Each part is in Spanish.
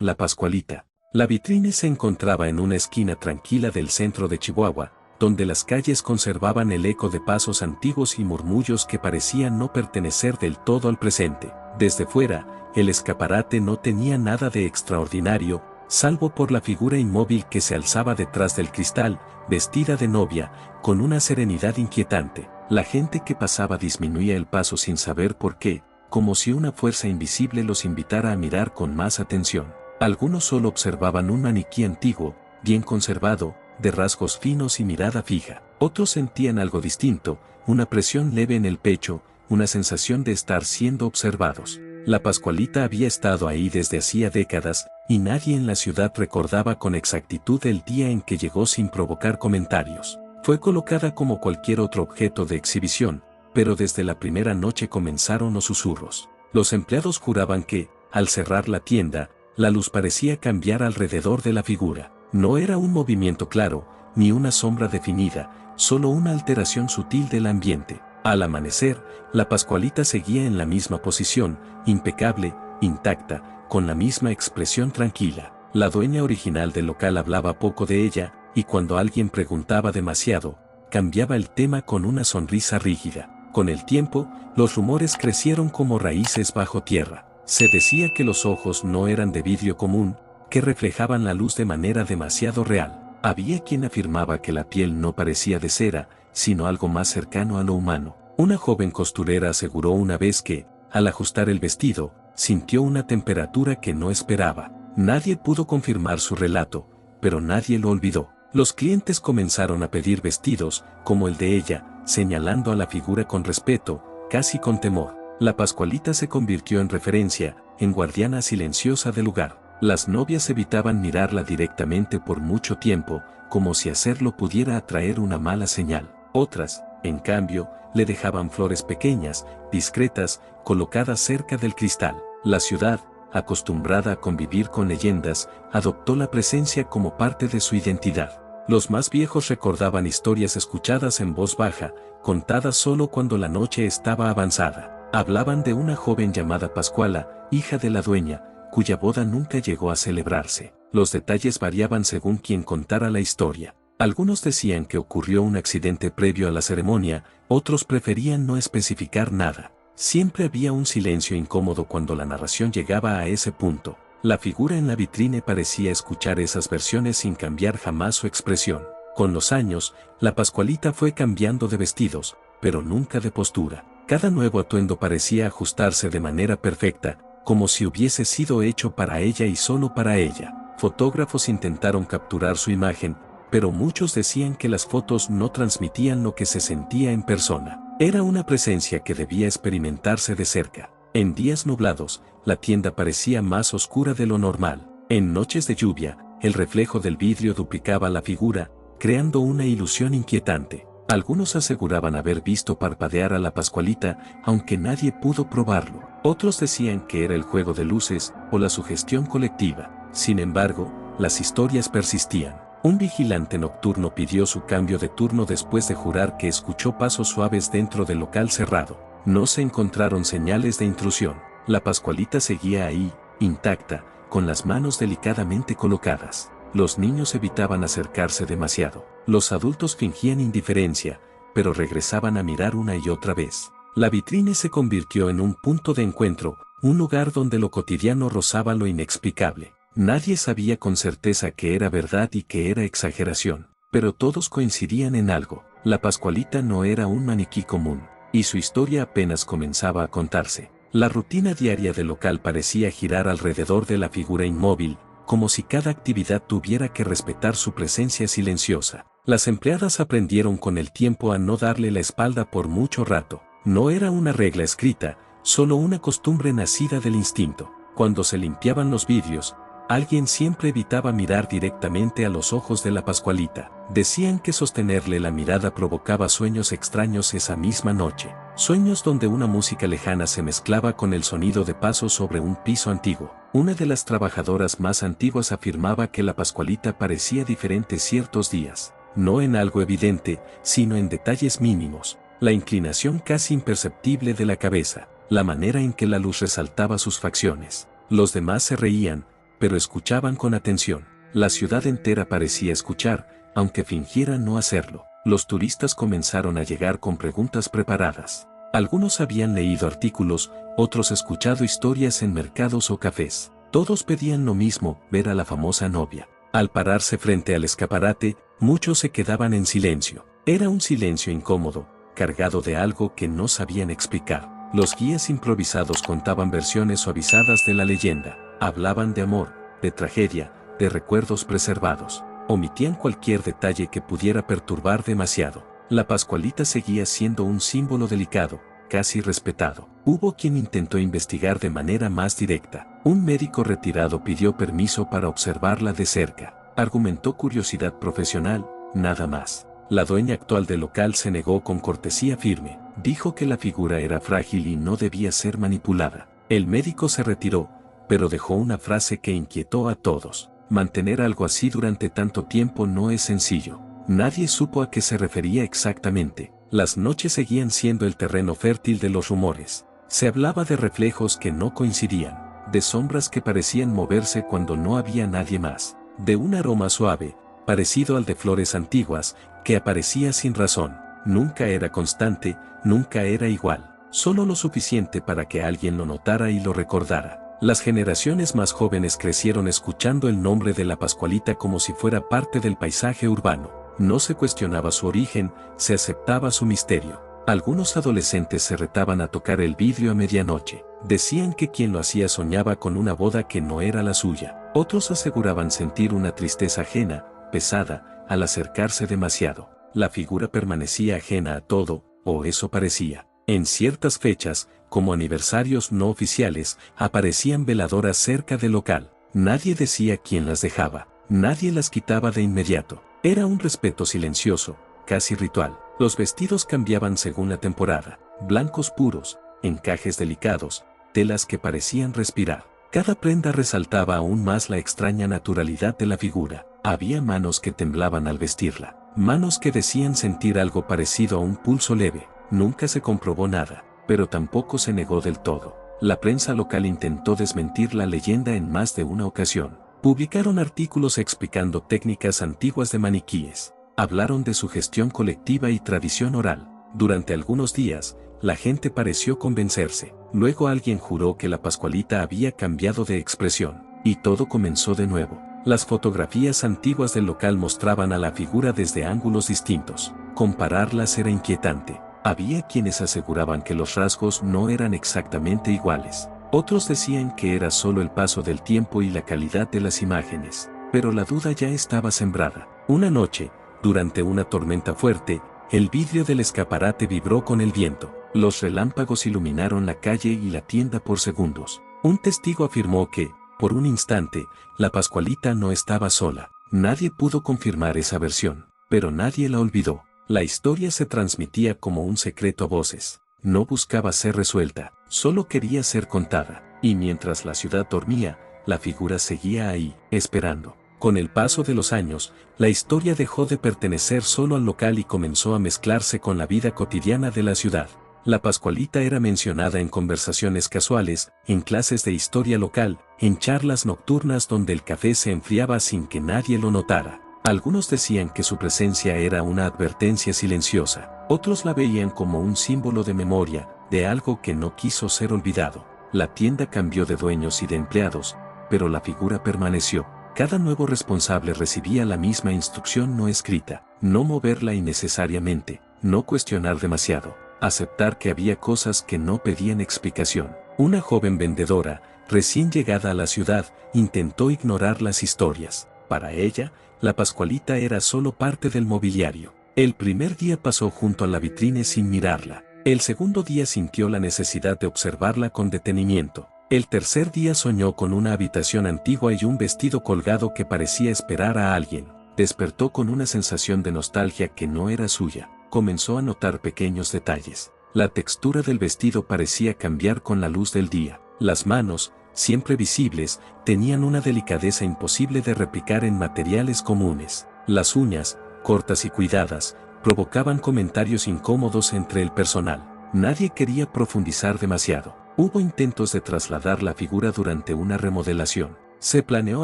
La Pascualita. La vitrine se encontraba en una esquina tranquila del centro de Chihuahua, donde las calles conservaban el eco de pasos antiguos y murmullos que parecían no pertenecer del todo al presente. Desde fuera, el escaparate no tenía nada de extraordinario, salvo por la figura inmóvil que se alzaba detrás del cristal, vestida de novia, con una serenidad inquietante. La gente que pasaba disminuía el paso sin saber por qué, como si una fuerza invisible los invitara a mirar con más atención. Algunos solo observaban un maniquí antiguo, bien conservado, de rasgos finos y mirada fija. Otros sentían algo distinto, una presión leve en el pecho, una sensación de estar siendo observados. La Pascualita había estado ahí desde hacía décadas, y nadie en la ciudad recordaba con exactitud el día en que llegó sin provocar comentarios. Fue colocada como cualquier otro objeto de exhibición, pero desde la primera noche comenzaron los susurros. Los empleados juraban que, al cerrar la tienda, la luz parecía cambiar alrededor de la figura. No era un movimiento claro, ni una sombra definida, solo una alteración sutil del ambiente. Al amanecer, la Pascualita seguía en la misma posición, impecable, intacta, con la misma expresión tranquila. La dueña original del local hablaba poco de ella, y cuando alguien preguntaba demasiado, cambiaba el tema con una sonrisa rígida. Con el tiempo, los rumores crecieron como raíces bajo tierra. Se decía que los ojos no eran de vidrio común, que reflejaban la luz de manera demasiado real. Había quien afirmaba que la piel no parecía de cera, sino algo más cercano a lo humano. Una joven costurera aseguró una vez que, al ajustar el vestido, sintió una temperatura que no esperaba. Nadie pudo confirmar su relato, pero nadie lo olvidó. Los clientes comenzaron a pedir vestidos, como el de ella, señalando a la figura con respeto, casi con temor. La Pascualita se convirtió en referencia, en guardiana silenciosa del lugar. Las novias evitaban mirarla directamente por mucho tiempo, como si hacerlo pudiera atraer una mala señal. Otras, en cambio, le dejaban flores pequeñas, discretas, colocadas cerca del cristal. La ciudad, acostumbrada a convivir con leyendas, adoptó la presencia como parte de su identidad. Los más viejos recordaban historias escuchadas en voz baja, contadas solo cuando la noche estaba avanzada. Hablaban de una joven llamada Pascuala, hija de la dueña, cuya boda nunca llegó a celebrarse. Los detalles variaban según quien contara la historia. Algunos decían que ocurrió un accidente previo a la ceremonia, otros preferían no especificar nada. Siempre había un silencio incómodo cuando la narración llegaba a ese punto. La figura en la vitrine parecía escuchar esas versiones sin cambiar jamás su expresión. Con los años, la Pascualita fue cambiando de vestidos, pero nunca de postura. Cada nuevo atuendo parecía ajustarse de manera perfecta, como si hubiese sido hecho para ella y solo para ella. Fotógrafos intentaron capturar su imagen, pero muchos decían que las fotos no transmitían lo que se sentía en persona. Era una presencia que debía experimentarse de cerca. En días nublados, la tienda parecía más oscura de lo normal. En noches de lluvia, el reflejo del vidrio duplicaba la figura, creando una ilusión inquietante. Algunos aseguraban haber visto parpadear a la Pascualita, aunque nadie pudo probarlo. Otros decían que era el juego de luces o la sugestión colectiva. Sin embargo, las historias persistían. Un vigilante nocturno pidió su cambio de turno después de jurar que escuchó pasos suaves dentro del local cerrado. No se encontraron señales de intrusión. La Pascualita seguía ahí, intacta, con las manos delicadamente colocadas. Los niños evitaban acercarse demasiado. Los adultos fingían indiferencia, pero regresaban a mirar una y otra vez. La vitrine se convirtió en un punto de encuentro, un lugar donde lo cotidiano rozaba lo inexplicable. Nadie sabía con certeza que era verdad y que era exageración, pero todos coincidían en algo. La Pascualita no era un maniquí común, y su historia apenas comenzaba a contarse. La rutina diaria del local parecía girar alrededor de la figura inmóvil, como si cada actividad tuviera que respetar su presencia silenciosa. Las empleadas aprendieron con el tiempo a no darle la espalda por mucho rato. No era una regla escrita, solo una costumbre nacida del instinto. Cuando se limpiaban los vidrios, alguien siempre evitaba mirar directamente a los ojos de la Pascualita. Decían que sostenerle la mirada provocaba sueños extraños esa misma noche. Sueños donde una música lejana se mezclaba con el sonido de pasos sobre un piso antiguo. Una de las trabajadoras más antiguas afirmaba que la Pascualita parecía diferente ciertos días. No en algo evidente, sino en detalles mínimos. La inclinación casi imperceptible de la cabeza, la manera en que la luz resaltaba sus facciones. Los demás se reían, pero escuchaban con atención. La ciudad entera parecía escuchar, aunque fingiera no hacerlo. Los turistas comenzaron a llegar con preguntas preparadas. Algunos habían leído artículos, otros escuchado historias en mercados o cafés. Todos pedían lo mismo, ver a la famosa novia. Al pararse frente al escaparate, muchos se quedaban en silencio. Era un silencio incómodo, cargado de algo que no sabían explicar. Los guías improvisados contaban versiones suavizadas de la leyenda. Hablaban de amor, de tragedia, de recuerdos preservados. Omitían cualquier detalle que pudiera perturbar demasiado. La Pascualita seguía siendo un símbolo delicado, casi respetado. Hubo quien intentó investigar de manera más directa. Un médico retirado pidió permiso para observarla de cerca. Argumentó curiosidad profesional, nada más. La dueña actual del local se negó con cortesía firme. Dijo que la figura era frágil y no debía ser manipulada. El médico se retiró, pero dejó una frase que inquietó a todos. Mantener algo así durante tanto tiempo no es sencillo. Nadie supo a qué se refería exactamente. Las noches seguían siendo el terreno fértil de los rumores. Se hablaba de reflejos que no coincidían, de sombras que parecían moverse cuando no había nadie más, de un aroma suave, parecido al de flores antiguas, que aparecía sin razón. Nunca era constante, nunca era igual, solo lo suficiente para que alguien lo notara y lo recordara. Las generaciones más jóvenes crecieron escuchando el nombre de la Pascualita como si fuera parte del paisaje urbano. No se cuestionaba su origen, se aceptaba su misterio. Algunos adolescentes se retaban a tocar el vidrio a medianoche. Decían que quien lo hacía soñaba con una boda que no era la suya. Otros aseguraban sentir una tristeza ajena, pesada, al acercarse demasiado. La figura permanecía ajena a todo, o eso parecía. En ciertas fechas, como aniversarios no oficiales, aparecían veladoras cerca del local. Nadie decía quién las dejaba, nadie las quitaba de inmediato. Era un respeto silencioso, casi ritual. Los vestidos cambiaban según la temporada, blancos puros, encajes delicados, telas que parecían respirar. Cada prenda resaltaba aún más la extraña naturalidad de la figura. Había manos que temblaban al vestirla, manos que decían sentir algo parecido a un pulso leve. Nunca se comprobó nada, pero tampoco se negó del todo. La prensa local intentó desmentir la leyenda en más de una ocasión. Publicaron artículos explicando técnicas antiguas de maniquíes. Hablaron de sugestión colectiva y tradición oral. Durante algunos días, la gente pareció convencerse. Luego alguien juró que la Pascualita había cambiado de expresión, y todo comenzó de nuevo. Las fotografías antiguas del local mostraban a la figura desde ángulos distintos. Compararlas era inquietante. Había quienes aseguraban que los rasgos no eran exactamente iguales. Otros decían que era solo el paso del tiempo y la calidad de las imágenes. Pero la duda ya estaba sembrada. Una noche, durante una tormenta fuerte, el vidrio del escaparate vibró con el viento. Los relámpagos iluminaron la calle y la tienda por segundos. Un testigo afirmó que, por un instante, la Pascualita no estaba sola. Nadie pudo confirmar esa versión, pero nadie la olvidó. La historia se transmitía como un secreto a voces. No buscaba ser resuelta, solo quería ser contada. Y mientras la ciudad dormía, la figura seguía ahí, esperando. Con el paso de los años, la historia dejó de pertenecer solo al local y comenzó a mezclarse con la vida cotidiana de la ciudad. La Pascualita era mencionada en conversaciones casuales, en clases de historia local, en charlas nocturnas donde el café se enfriaba sin que nadie lo notara. Algunos decían que su presencia era una advertencia silenciosa, otros la veían como un símbolo de memoria, de algo que no quiso ser olvidado. La tienda cambió de dueños y de empleados, pero la figura permaneció. Cada nuevo responsable recibía la misma instrucción no escrita: no moverla innecesariamente, no cuestionar demasiado, aceptar que había cosas que no pedían explicación. Una joven vendedora, recién llegada a la ciudad, intentó ignorar las historias. Para ella, la Pascualita era solo parte del mobiliario. El primer día pasó junto a la vitrina sin mirarla. El segundo día sintió la necesidad de observarla con detenimiento. El tercer día soñó con una habitación antigua y un vestido colgado que parecía esperar a alguien. Despertó con una sensación de nostalgia que no era suya. Comenzó a notar pequeños detalles. La textura del vestido parecía cambiar con la luz del día. Las manos, siempre visibles, tenían una delicadeza imposible de replicar en materiales comunes. Las uñas, cortas y cuidadas, provocaban comentarios incómodos entre el personal. Nadie quería profundizar demasiado. Hubo intentos de trasladar la figura durante una remodelación. Se planeó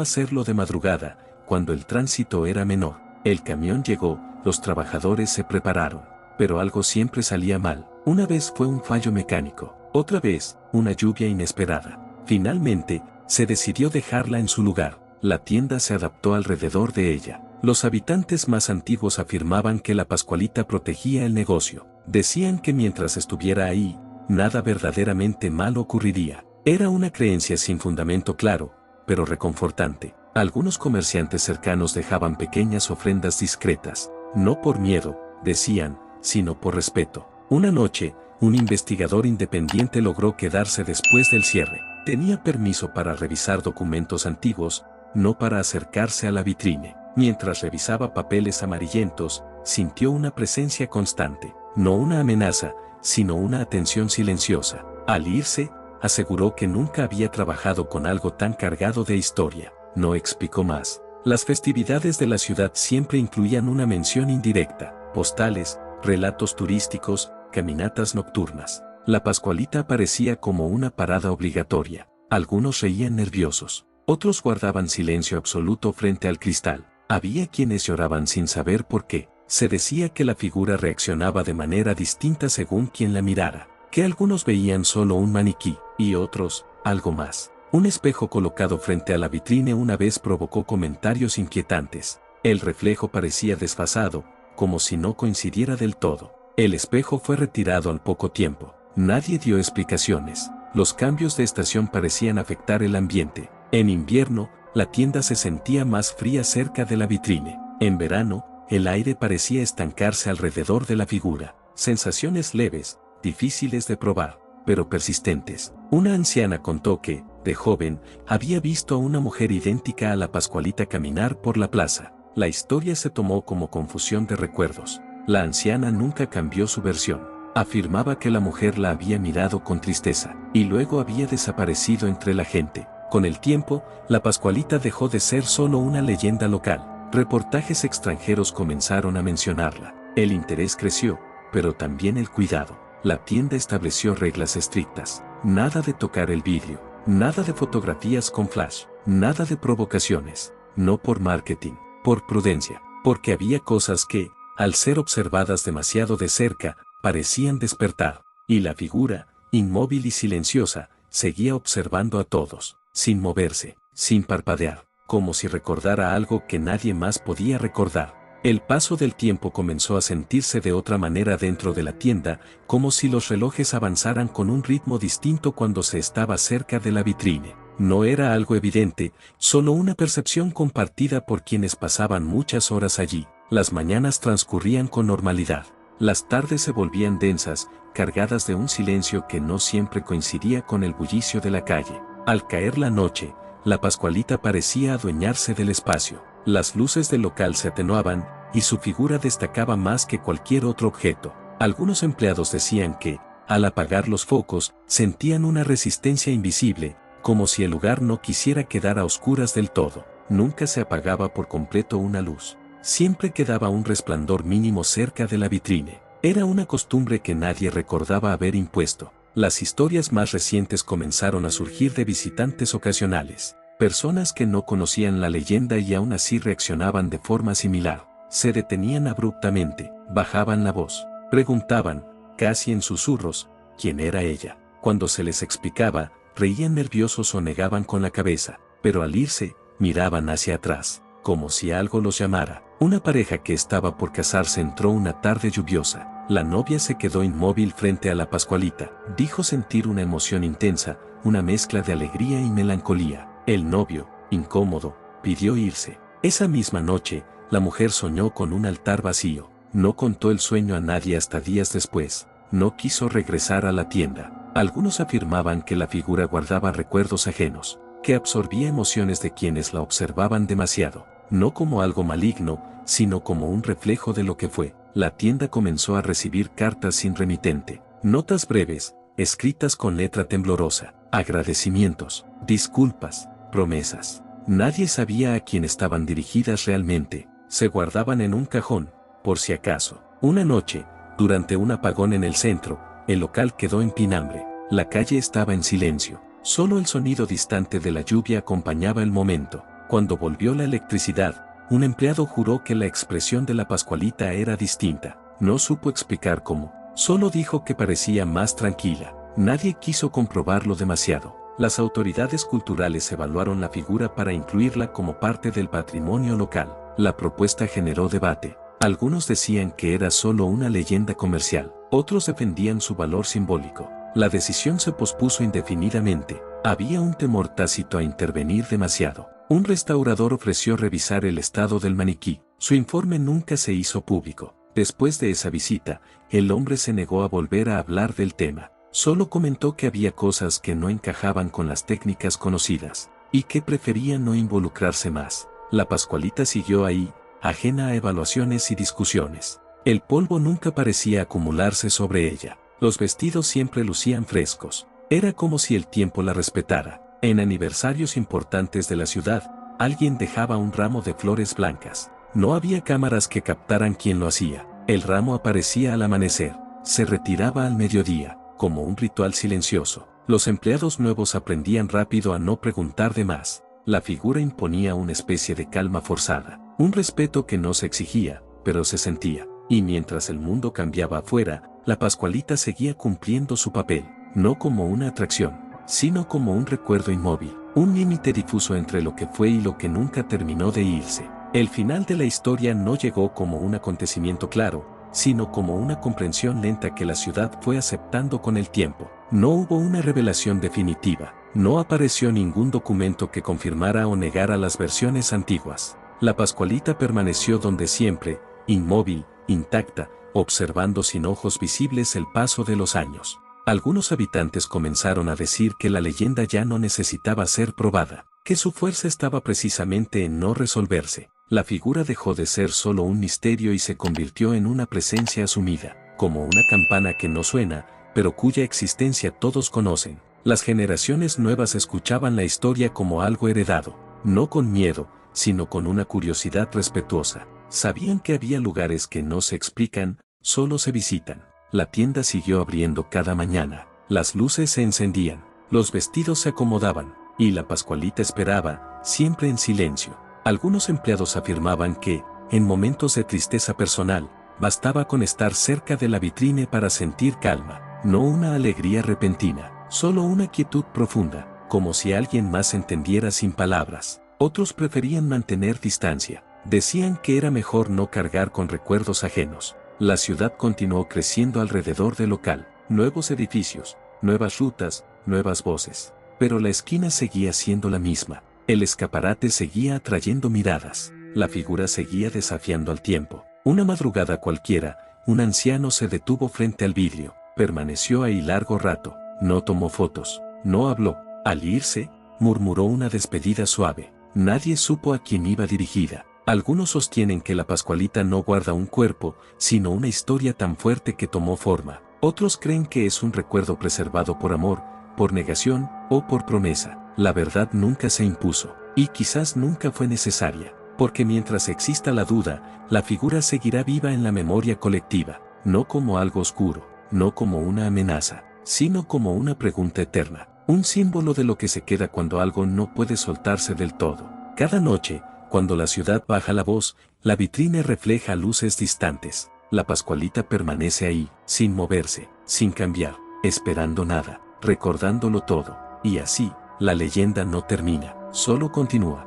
hacerlo de madrugada, cuando el tránsito era menor. El camión llegó, los trabajadores se prepararon. Pero algo siempre salía mal. Una vez fue un fallo mecánico, otra vez, una lluvia inesperada. Finalmente, se decidió dejarla en su lugar. La tienda se adaptó alrededor de ella. Los habitantes más antiguos afirmaban que la Pascualita protegía el negocio. Decían que mientras estuviera ahí, nada verdaderamente malo ocurriría. Era una creencia sin fundamento claro, pero reconfortante. Algunos comerciantes cercanos dejaban pequeñas ofrendas discretas, no por miedo, decían, sino por respeto. Una noche, un investigador independiente logró quedarse después del cierre. Tenía permiso para revisar documentos antiguos, no para acercarse a la vitrine. Mientras revisaba papeles amarillentos, sintió una presencia constante, no una amenaza, sino una atención silenciosa. Al irse, aseguró que nunca había trabajado con algo tan cargado de historia. No explicó más. Las festividades de la ciudad siempre incluían una mención indirecta, postales, relatos turísticos, caminatas nocturnas. La Pascualita aparecía como una parada obligatoria. Algunos reían nerviosos, otros guardaban silencio absoluto frente al cristal. Había quienes lloraban sin saber por qué. Se decía que la figura reaccionaba de manera distinta según quien la mirara, que algunos veían solo un maniquí, y otros, algo más. Un espejo colocado frente a la vitrina una vez provocó comentarios inquietantes. El reflejo parecía desfasado, como si no coincidiera del todo. El espejo fue retirado al poco tiempo. Nadie dio explicaciones. Los cambios de estación parecían afectar el ambiente. En invierno, la tienda se sentía más fría cerca de la vitrine. En verano, el aire parecía estancarse alrededor de la figura. Sensaciones leves, difíciles de probar, pero persistentes. Una anciana contó que, de joven, había visto a una mujer idéntica a la Pascualita caminar por la plaza. La historia se tomó como confusión de recuerdos. La anciana nunca cambió su versión. Afirmaba que la mujer la había mirado con tristeza, y luego había desaparecido entre la gente. Con el tiempo, la Pascualita dejó de ser solo una leyenda local. Reportajes extranjeros comenzaron a mencionarla. El interés creció, pero también el cuidado. La tienda estableció reglas estrictas. Nada de tocar el vidrio, nada de fotografías con flash, nada de provocaciones. No por marketing, por prudencia, porque había cosas que, al ser observadas demasiado de cerca, parecían despertar. Y la figura, inmóvil y silenciosa, seguía observando a todos, sin moverse, sin parpadear, como si recordara algo que nadie más podía recordar. El paso del tiempo comenzó a sentirse de otra manera dentro de la tienda, como si los relojes avanzaran con un ritmo distinto cuando se estaba cerca de la vitrine. No era algo evidente, solo una percepción compartida por quienes pasaban muchas horas allí. Las mañanas transcurrían con normalidad. Las tardes se volvían densas, cargadas de un silencio que no siempre coincidía con el bullicio de la calle. Al caer la noche, la Pascualita parecía adueñarse del espacio. Las luces del local se atenuaban, y su figura destacaba más que cualquier otro objeto. Algunos empleados decían que, al apagar los focos, sentían una resistencia invisible, como si el lugar no quisiera quedar a oscuras del todo. Nunca se apagaba por completo una luz. Siempre quedaba un resplandor mínimo cerca de la vitrine. Era una costumbre que nadie recordaba haber impuesto. Las historias más recientes comenzaron a surgir de visitantes ocasionales. Personas que no conocían la leyenda y aún así reaccionaban de forma similar. Se detenían abruptamente, bajaban la voz, preguntaban, casi en susurros, quién era ella. Cuando se les explicaba, reían nerviosos o negaban con la cabeza, pero al irse, miraban hacia atrás, como si algo los llamara. Una pareja que estaba por casarse entró una tarde lluviosa. La novia se quedó inmóvil frente a la Pascualita. Dijo sentir una emoción intensa, una mezcla de alegría y melancolía. El novio, incómodo, pidió irse. Esa misma noche, la mujer soñó con un altar vacío. No contó el sueño a nadie hasta días después. No quiso regresar a la tienda. Algunos afirmaban que la figura guardaba recuerdos ajenos, que absorbía emociones de quienes la observaban demasiado. No como algo maligno, sino como un reflejo de lo que fue. La tienda comenzó a recibir cartas sin remitente. Notas breves, escritas con letra temblorosa. Agradecimientos, disculpas, promesas. Nadie sabía a quién estaban dirigidas realmente. Se guardaban en un cajón, por si acaso. Una noche, durante un apagón en el centro, el local quedó en pinambre. La calle estaba en silencio. Solo el sonido distante de la lluvia acompañaba el momento. Cuando volvió la electricidad, un empleado juró que la expresión de la Pascualita era distinta. No supo explicar cómo, solo dijo que parecía más tranquila. Nadie quiso comprobarlo demasiado. Las autoridades culturales evaluaron la figura para incluirla como parte del patrimonio local. La propuesta generó debate. Algunos decían que era solo una leyenda comercial, otros defendían su valor simbólico. La decisión se pospuso indefinidamente. Había un temor tácito a intervenir demasiado. Un restaurador ofreció revisar el estado del maniquí. Su informe nunca se hizo público. Después de esa visita, el hombre se negó a volver a hablar del tema. Solo comentó que había cosas que no encajaban con las técnicas conocidas, y que prefería no involucrarse más. La Pascualita siguió ahí, ajena a evaluaciones y discusiones. El polvo nunca parecía acumularse sobre ella. Los vestidos siempre lucían frescos. Era como si el tiempo la respetara. En aniversarios importantes de la ciudad, alguien dejaba un ramo de flores blancas. No había cámaras que captaran quién lo hacía. El ramo aparecía al amanecer. Se retiraba al mediodía, como un ritual silencioso. Los empleados nuevos aprendían rápido a no preguntar de más. La figura imponía una especie de calma forzada. Un respeto que no se exigía, pero se sentía. Y mientras el mundo cambiaba afuera, la Pascualita seguía cumpliendo su papel, no como una atracción, sino como un recuerdo inmóvil, un límite difuso entre lo que fue y lo que nunca terminó de irse. El final de la historia no llegó como un acontecimiento claro, sino como una comprensión lenta que la ciudad fue aceptando con el tiempo. No hubo una revelación definitiva, no apareció ningún documento que confirmara o negara las versiones antiguas. La Pascualita permaneció donde siempre, inmóvil, intacta, observando sin ojos visibles el paso de los años. Algunos habitantes comenzaron a decir que la leyenda ya no necesitaba ser probada, que su fuerza estaba precisamente en no resolverse. La figura dejó de ser solo un misterio y se convirtió en una presencia asumida, como una campana que no suena, pero cuya existencia todos conocen. Las generaciones nuevas escuchaban la historia como algo heredado, no con miedo, sino con una curiosidad respetuosa. Sabían que había lugares que no se explican, solo se visitan. La tienda siguió abriendo cada mañana, las luces se encendían, los vestidos se acomodaban, y la Pascualita esperaba, siempre en silencio. Algunos empleados afirmaban que, en momentos de tristeza personal, bastaba con estar cerca de la vitrine para sentir calma, no una alegría repentina, solo una quietud profunda, como si alguien más entendiera sin palabras. Otros preferían mantener distancia. Decían que era mejor no cargar con recuerdos ajenos. La ciudad continuó creciendo alrededor del local, nuevos edificios, nuevas rutas, nuevas voces. Pero la esquina seguía siendo la misma. El escaparate seguía atrayendo miradas. La figura seguía desafiando al tiempo. Una madrugada cualquiera, un anciano se detuvo frente al vidrio. Permaneció ahí largo rato. No tomó fotos. No habló. Al irse, murmuró una despedida suave. Nadie supo a quién iba dirigida. Algunos sostienen que la Pascualita no guarda un cuerpo, sino una historia tan fuerte que tomó forma. Otros creen que es un recuerdo preservado por amor, por negación o por promesa. La verdad nunca se impuso, y quizás nunca fue necesaria, porque mientras exista la duda, la figura seguirá viva en la memoria colectiva, no como algo oscuro, no como una amenaza, sino como una pregunta eterna, un símbolo de lo que se queda cuando algo no puede soltarse del todo. Cada noche, cuando la ciudad baja la voz, la vitrina refleja luces distantes. La Pascualita permanece ahí, sin moverse, sin cambiar, esperando nada, recordándolo todo. Y así, la leyenda no termina, solo continúa.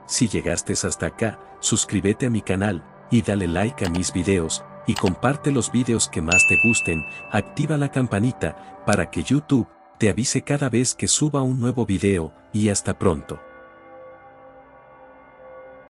Si llegaste hasta acá, suscríbete a mi canal, y dale like a mis videos, y comparte los videos que más te gusten, activa la campanita, para que YouTube te avise cada vez que suba un nuevo video, y hasta pronto.